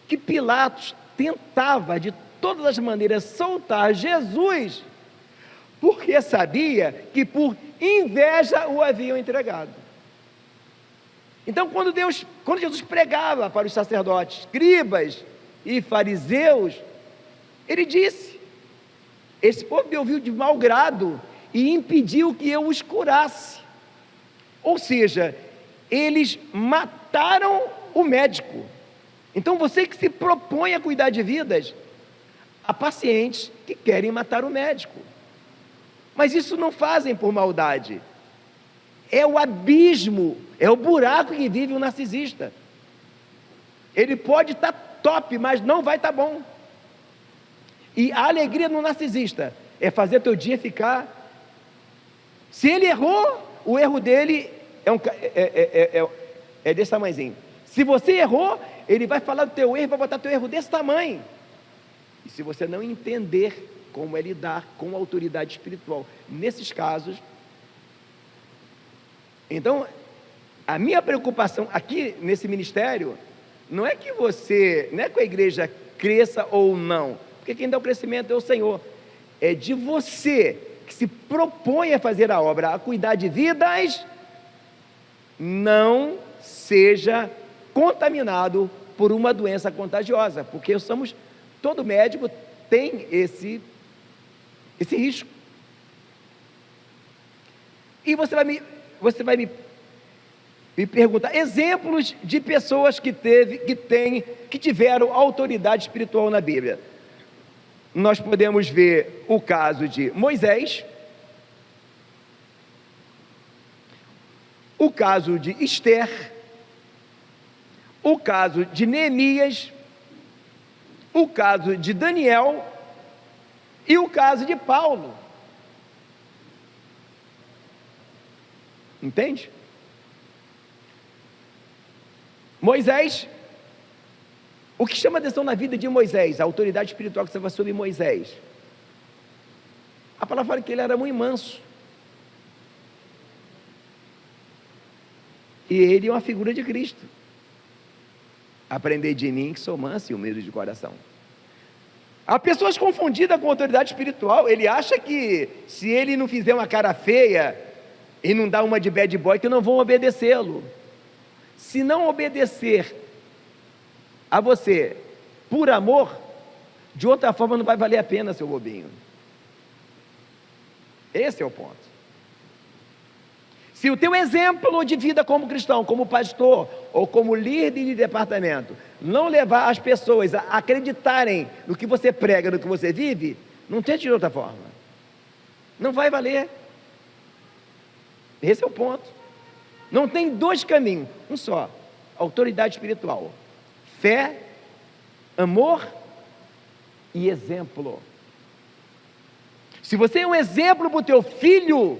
que Pilatos tentava de todas as maneiras soltar Jesus, porque sabia que por inveja o haviam entregado. Então quando Jesus pregava para os sacerdotes, escribas e fariseus, ele disse: esse povo me ouviu de mau grado e impediu que eu os curasse. Ou seja, eles mataram o médico. Então você que se propõe a cuidar de vidas, há pacientes que querem matar o médico, mas isso não fazem por maldade. É o abismo, é o buraco que vive o narcisista. Ele pode estar top, mas não vai estar bom. E a alegria do narcisista é fazer teu dia ficar. Se ele errou, o erro dele é desse tamanhozinho. Se você errou, ele vai falar do teu erro, vai botar teu erro desse tamanho. E se você não entender como é lidar com a autoridade espiritual. Nesses casos, então, a minha preocupação aqui nesse ministério não é que a igreja cresça ou não, porque quem dá o crescimento é o Senhor, é de você que se propõe a fazer a obra, a cuidar de vidas, não seja contaminado por uma doença contagiosa, porque todo médico tem esse risco. E você vai me perguntar exemplos de pessoas que tiveram autoridade espiritual na Bíblia. Nós podemos ver o caso de Moisés, o caso de Esther, o caso de Neemias, o caso de Daniel e o caso de Paulo. Entende? Moisés, o que chama atenção na vida de Moisés, a autoridade espiritual que estava sobre Moisés, a palavra fala que ele era muito manso, e ele é uma figura de Cristo. Aprendei de mim que sou manso e humilde de coração. Há pessoas confundidas com autoridade espiritual. Ele acha que se ele não fizer uma cara feia e não dar uma de bad boy, que não vão obedecê-lo. Se não obedecer a você por amor, de outra forma não vai valer a pena, seu bobinho. Esse é o ponto. Se o teu exemplo de vida como cristão, como pastor ou como líder de departamento, não levar as pessoas a acreditarem no que você prega, no que você vive, não tente de outra forma. Não vai valer. Esse é o ponto. Não tem dois caminhos, um só. Autoridade espiritual. Fé, amor e exemplo. Se você é um exemplo para o teu filho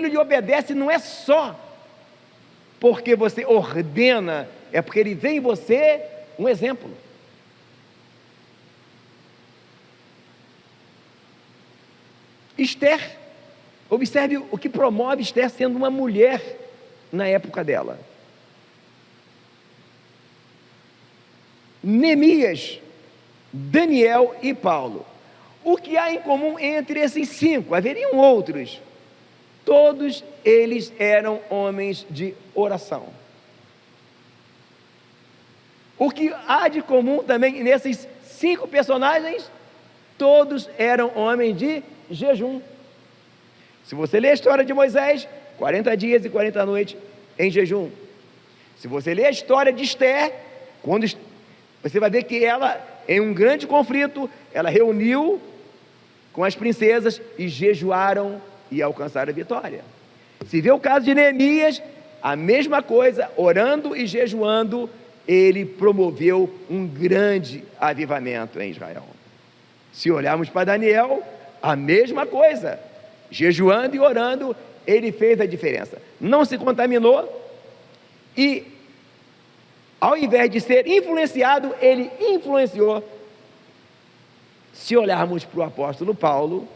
lhe obedece não é só porque você ordena, é porque ele vê em você um exemplo. Esther, observe o que promove Esther sendo uma mulher na época dela. Neemias, Daniel e Paulo. O que há em comum entre esses cinco? Haveriam outros. Todos eles eram homens de oração. O que há de comum também nesses cinco personagens? Todos eram homens de jejum. Se você ler a história de Moisés, 40 dias e 40 noites em jejum. Se você ler a história de Esther, você vai ver que ela, em um grande conflito, ela reuniu com as princesas e jejuaram e alcançaram a vitória. Se vê o caso de Neemias, a mesma coisa, orando e jejuando, ele promoveu um grande avivamento em Israel. Se olharmos para Daniel, a mesma coisa, jejuando e orando, ele fez a diferença. Não se contaminou e, ao invés de ser influenciado, ele influenciou. Se olharmos para o apóstolo Paulo,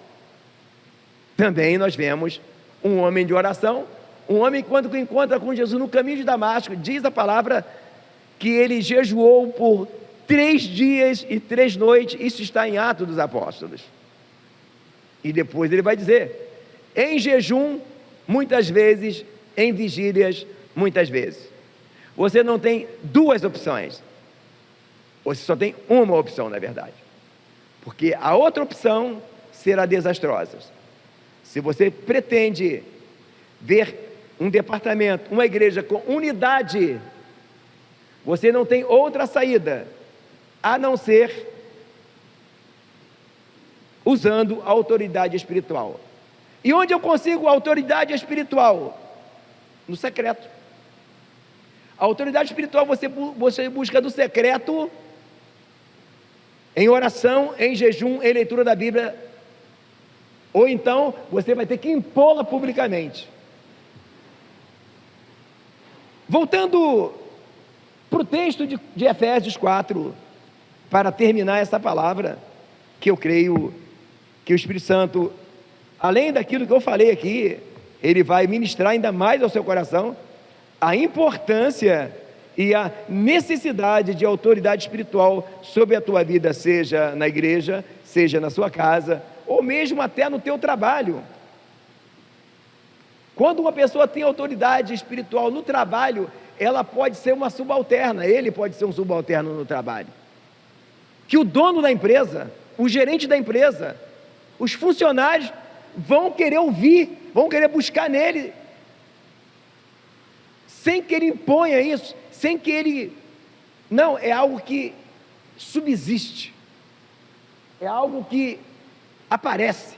também nós vemos um homem de oração, um homem que quando encontra com Jesus no caminho de Damasco, diz a palavra que ele jejuou por 3 dias e 3 noites, isso está em Atos dos Apóstolos. E depois ele vai dizer, em jejum, muitas vezes, em vigílias, muitas vezes. Você não tem duas opções, você só tem uma opção, na verdade, porque a outra opção será desastrosa. Se você pretende ver um departamento, uma igreja com unidade, você não tem outra saída, a não ser usando a autoridade espiritual. E onde eu consigo a autoridade espiritual? No secreto. A autoridade espiritual você busca do secreto, em oração, em jejum, em leitura da Bíblia, ou então você vai ter que impô-la publicamente. Voltando para o texto de Efésios 4, para terminar essa palavra, que eu creio que o Espírito Santo, além daquilo que eu falei aqui, ele vai ministrar ainda mais ao seu coração a importância e a necessidade de autoridade espiritual sobre a tua vida, seja na igreja, seja na sua casa, ou mesmo até no teu trabalho. Quando uma pessoa tem autoridade espiritual no trabalho, ela pode ser uma subalterna, ele pode ser um subalterno no trabalho. Que o dono da empresa, o gerente da empresa, os funcionários vão querer ouvir, vão querer buscar nele, sem que ele imponha isso, sem que ele... Não, é algo que subsiste, é algo que aparece.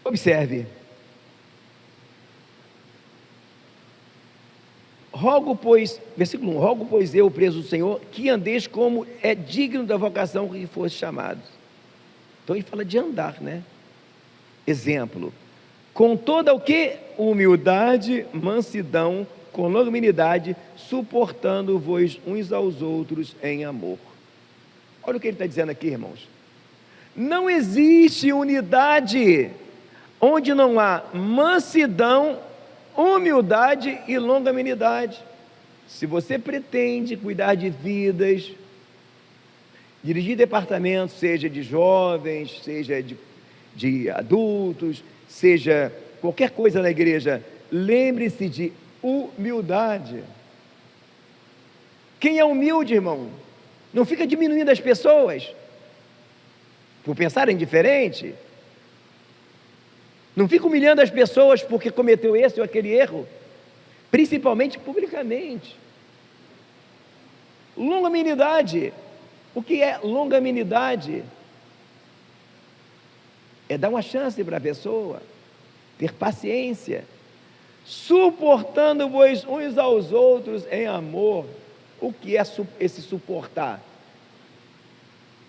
Observe. Rogo, pois, versículo 1, rogo, pois eu, preso do Senhor, que andeis como é digno da vocação que fosse chamado. Então ele fala de andar, né? Exemplo, com toda o que? Humildade, mansidão, com longanimidade, suportando-vos uns aos outros em amor. Olha o que ele está dizendo aqui, irmãos. Não existe unidade onde não há mansidão, humildade e longanimidade. Se você pretende cuidar de vidas, dirigir departamentos, seja de jovens, seja de adultos, seja qualquer coisa na igreja, lembre-se de humildade. Quem é humilde, irmão, não fica diminuindo as pessoas por pensarem diferente, não fica humilhando as pessoas porque cometeu esse ou aquele erro, principalmente publicamente. Longanimidade. O que é longanimidade? É dar uma chance para a pessoa, ter paciência, suportando-vos uns aos outros em amor. O que é esse suportar?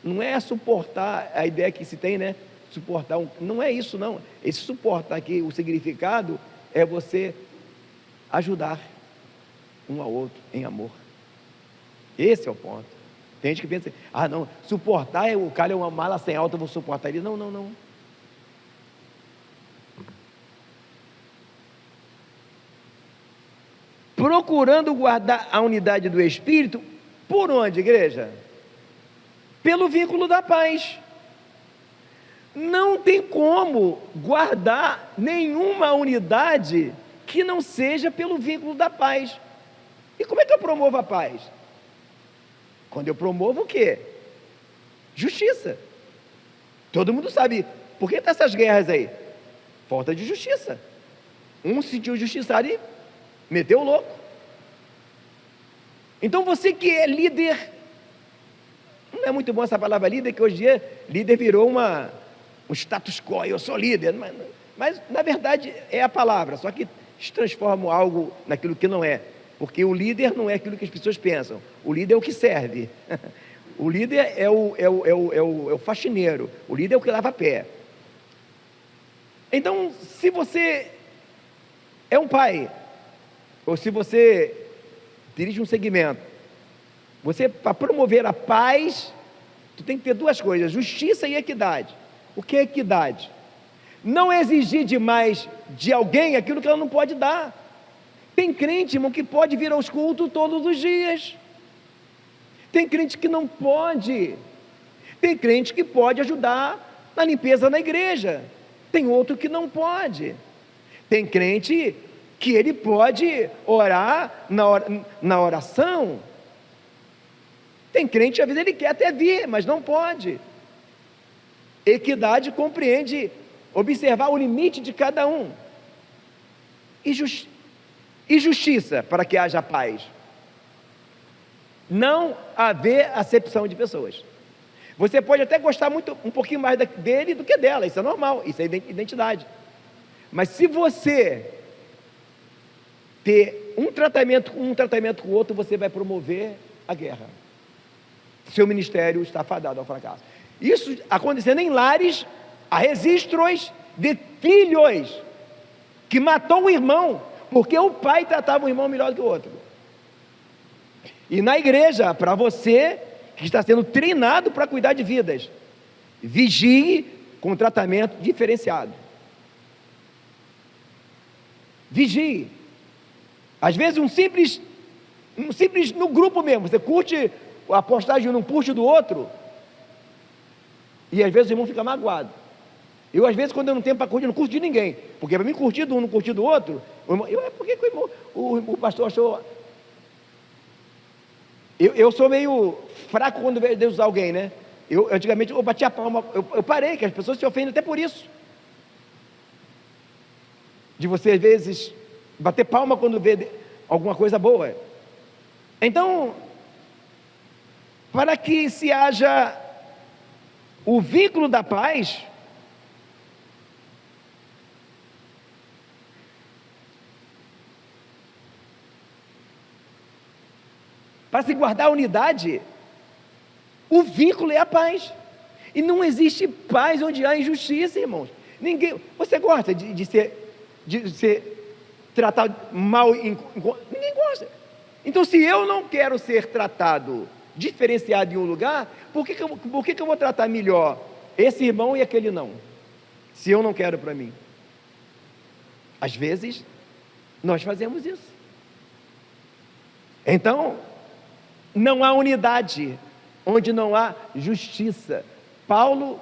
Não é suportar a ideia que se tem, né? Suportar, não é isso não. Esse suportar aqui, o significado é você ajudar um ao outro em amor. Esse é o ponto. Tem gente que pensa, não, suportar, o cara é uma mala sem alta, eu vou suportar ele. Não. Procurando guardar a unidade do Espírito, por onde, igreja? Pelo vínculo da paz. Não tem como guardar nenhuma unidade que não seja pelo vínculo da paz. E como é que eu promovo a paz? Quando eu promovo o quê? Justiça. Todo mundo sabe. Por que está essas guerras aí? Falta de justiça. Um se sentiu injustiçado e meteu o louco. Então você que é líder, não é muito bom essa palavra líder, que hoje em dia líder virou um status quo, eu sou líder, mas na verdade é a palavra, só que se transforma algo naquilo que não é, porque o líder não é aquilo que as pessoas pensam, o líder é o que serve, o líder é o faxineiro, o líder é o que lava pé. Então, se você é um pai, ou se você dirige um segmento, você, para promover a paz, tu tem que ter duas coisas, justiça e equidade. O que é equidade? Não exigir demais de alguém aquilo que ela não pode dar. Tem crente, irmão, que pode vir aos cultos todos os dias. Tem crente que não pode. Tem crente que pode ajudar na limpeza na igreja. Tem outro que não pode. Tem crente que ele pode orar na oração. Tem crente, às vezes ele quer até vir, mas não pode. Equidade compreende observar o limite de cada um. E justiça, para que haja paz. Não haver acepção de pessoas. Você pode até gostar um pouquinho mais dele do que dela, isso é normal, isso é identidade. Mas se você ter um tratamento com o outro, você vai promover a guerra. Seu ministério está fadado ao fracasso. Isso acontecendo em lares, há registros de filhos que matou um irmão, porque o pai tratava o irmão melhor do que o outro. E na igreja, para você que está sendo treinado para cuidar de vidas, vigie com tratamento diferenciado. Vigie. Às vezes um simples no grupo mesmo, você curte a postagem de um, não curte do outro, e às vezes o irmão fica magoado. Eu, às vezes, quando eu não tenho para curtir, eu não curto de ninguém, porque para mim curtir do um, não curtir do outro, por que o pastor achou... Eu sou meio fraco quando Deus usar alguém, né? Antigamente eu batia a palma, eu parei, que as pessoas se ofendem até por isso. De você, às vezes, bater palma quando vê alguma coisa boa. Então, para que se haja o vínculo da paz, para se guardar a unidade, o vínculo é a paz. E não existe paz onde há injustiça, irmãos. Você gosta de ser tratado mal? Ninguém gosta. Então, se eu não quero ser tratado diferenciado em um lugar, por que eu vou tratar melhor esse irmão e aquele não? Se eu não quero para mim. Às vezes, nós fazemos isso. Então, não há unidade onde não há justiça. Paulo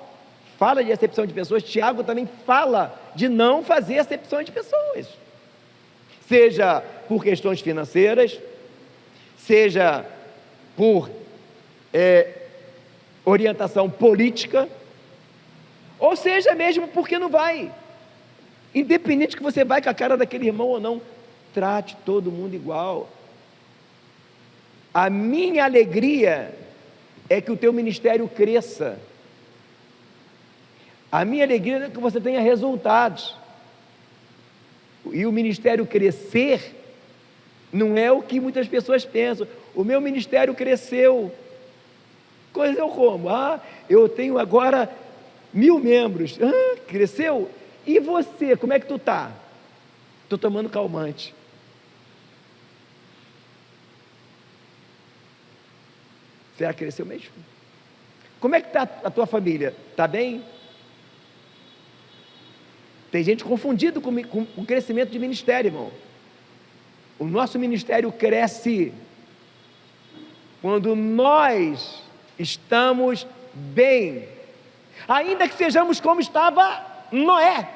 fala de acepção de pessoas, Tiago também fala de não fazer acepção de pessoas, seja por questões financeiras, seja por orientação política, ou seja mesmo porque não vai, independente que você vai com a cara daquele irmão ou não, trate todo mundo igual. A minha alegria é que o teu ministério cresça. A minha alegria é que você tenha resultados. E o ministério crescer não é o que muitas pessoas pensam. O meu ministério cresceu. Cresceu como? Eu tenho agora 1000 membros. Cresceu? E você, como é que tu está? Estou tomando calmante. Será que cresceu mesmo? Como é que está a tua família? Está bem? Tem gente confundida com o crescimento de ministério, irmão. O nosso ministério cresce quando nós estamos bem. Ainda que sejamos como estava Noé,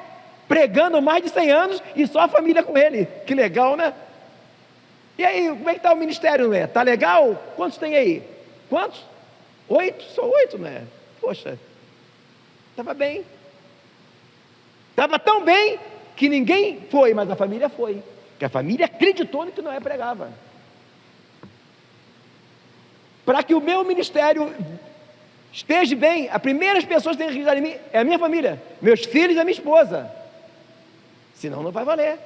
pregando mais de 100 anos e só a família com ele. Que legal, né? E aí, como é que está o ministério, Noé? Está legal? Quantos tem aí? Quantos? 8? Só 8, né? Poxa, estava bem. Estava tão bem que ninguém foi, mas a família foi. Que a família acreditou no que Noé pregava. Para que o meu ministério esteja bem, as primeiras pessoas que têm que acreditar em mim é a minha família, meus filhos e a minha esposa. Senão não vai valer.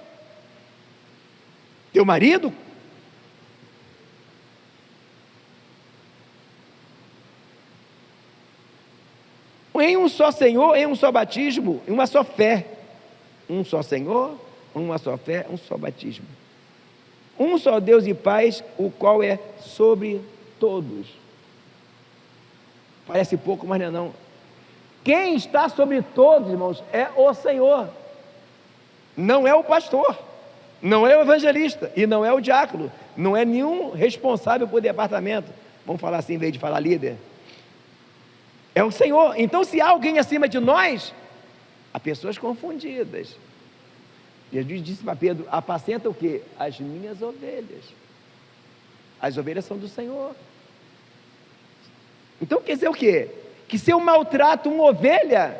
Teu marido... em um só Senhor, em um só batismo, em uma só fé. Um só Senhor, uma só fé, um só batismo. Um só Deus e Pai, o qual é sobre todos. Parece pouco, mas não é não. Quem está sobre todos, irmãos, é o Senhor. Não é o pastor, não é o evangelista e não é o diácono, não é nenhum responsável por departamento. Vamos falar assim em vez de falar líder. É o Senhor. Então, se há alguém acima de nós, há pessoas confundidas. Jesus disse para Pedro: apacenta o quê? As minhas ovelhas. As ovelhas são do Senhor. Então quer dizer o quê? Que se eu maltrato uma ovelha,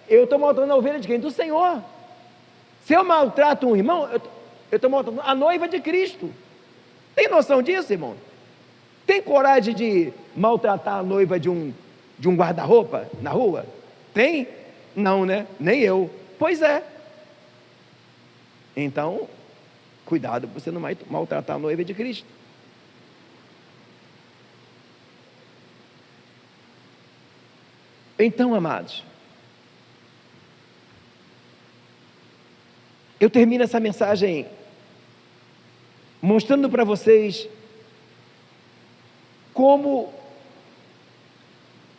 eu estou maltratando a ovelha de quem? Do Senhor. Se eu maltrato um irmão, eu estou maltratando a noiva de Cristo. Tem noção disso, irmão? Tem coragem de maltratar a noiva de um guarda-roupa na rua? Tem? Não, né? Nem eu. Pois é. Então, cuidado para você não maltratar a noiva de Cristo. Então, amados, eu termino essa mensagem mostrando para vocês como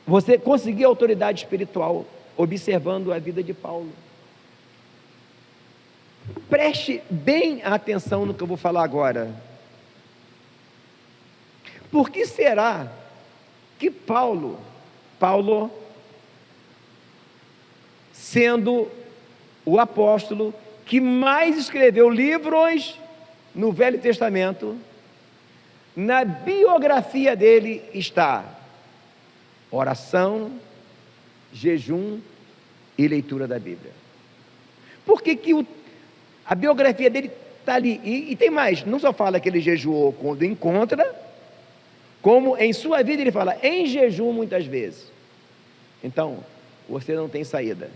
você conseguir autoridade espiritual observando a vida de Paulo. Preste bem atenção no que eu vou falar agora. Por que será que Paulo, sendo o apóstolo que mais escreveu livros no Velho Testamento, na biografia dele está oração, jejum e leitura da Bíblia? Por que a biografia dele está ali? E tem mais, não só fala que ele jejuou quando encontra, como em sua vida ele fala em jejum muitas vezes. Então, você não tem saída.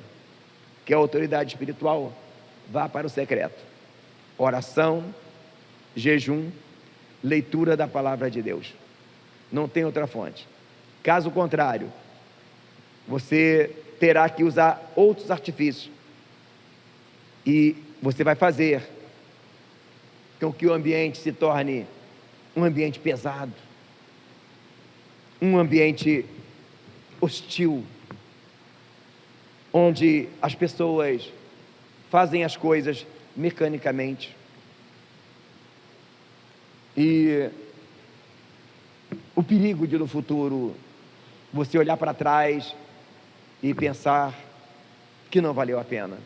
Quer autoridade espiritual? Vá para o secreto. Oração, jejum, leitura da palavra de Deus. Não tem outra fonte. Caso contrário, você terá que usar outros artifícios. E você vai fazer com que o ambiente se torne um ambiente pesado, um ambiente hostil, onde as pessoas fazem as coisas mecanicamente. E o perigo de no futuro você olhar para trás e pensar que não valeu a pena.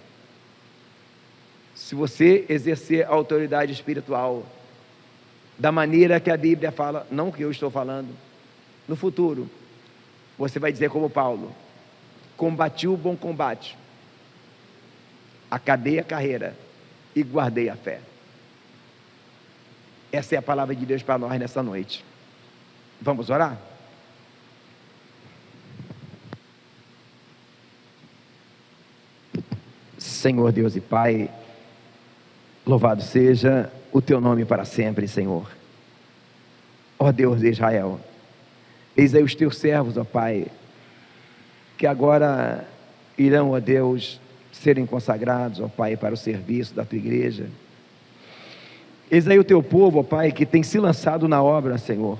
Se você exercer a autoridade espiritual da maneira que a Bíblia fala, não que eu estou falando, no futuro, você vai dizer como Paulo: combati o bom combate, acabei a carreira e guardei a fé. Essa é a palavra de Deus para nós nessa noite. Vamos orar? Senhor Deus e Pai, louvado seja o Teu nome para sempre, Senhor. Ó Deus de Israel, eis aí os Teus servos, ó Pai, que agora irão, ó Deus, serem consagrados, ó Pai, para o serviço da Tua igreja. Eis aí o Teu povo, ó Pai, que tem se lançado na obra, Senhor.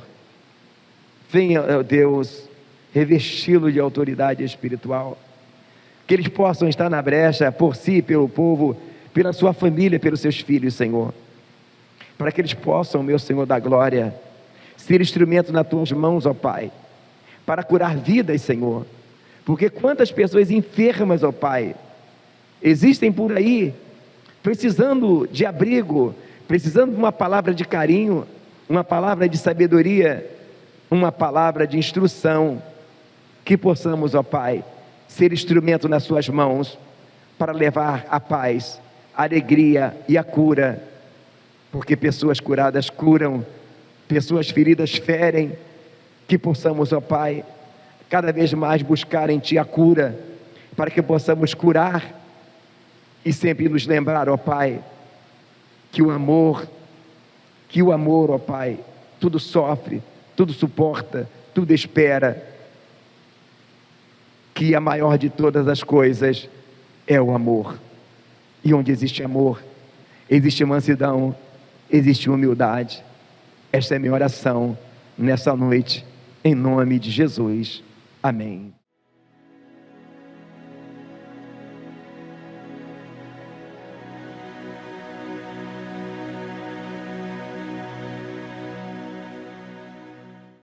Venha, ó Deus, revesti-lo de autoridade espiritual, que eles possam estar na brecha por si, pelo povo, pela sua família, pelos seus filhos, Senhor, para que eles possam, meu Senhor da glória, ser instrumento nas Tuas mãos, ó Pai, para curar vidas, Senhor, porque quantas pessoas enfermas, ó Pai, existem por aí, precisando de abrigo, precisando de uma palavra de carinho, uma palavra de sabedoria, uma palavra de instrução, que possamos, ó Pai, ser instrumento nas Suas mãos, para levar a paz, a alegria e a cura, porque pessoas curadas curam, pessoas feridas ferem, que possamos, ó Pai, cada vez mais buscar em Ti a cura, para que possamos curar, e sempre nos lembrar, ó Pai, que o amor, ó Pai, tudo sofre, tudo suporta, tudo espera, que a maior de todas as coisas é o amor, e onde existe amor, existe mansidão, existe humildade. Esta é a minha oração nessa noite, em nome de Jesus, amém.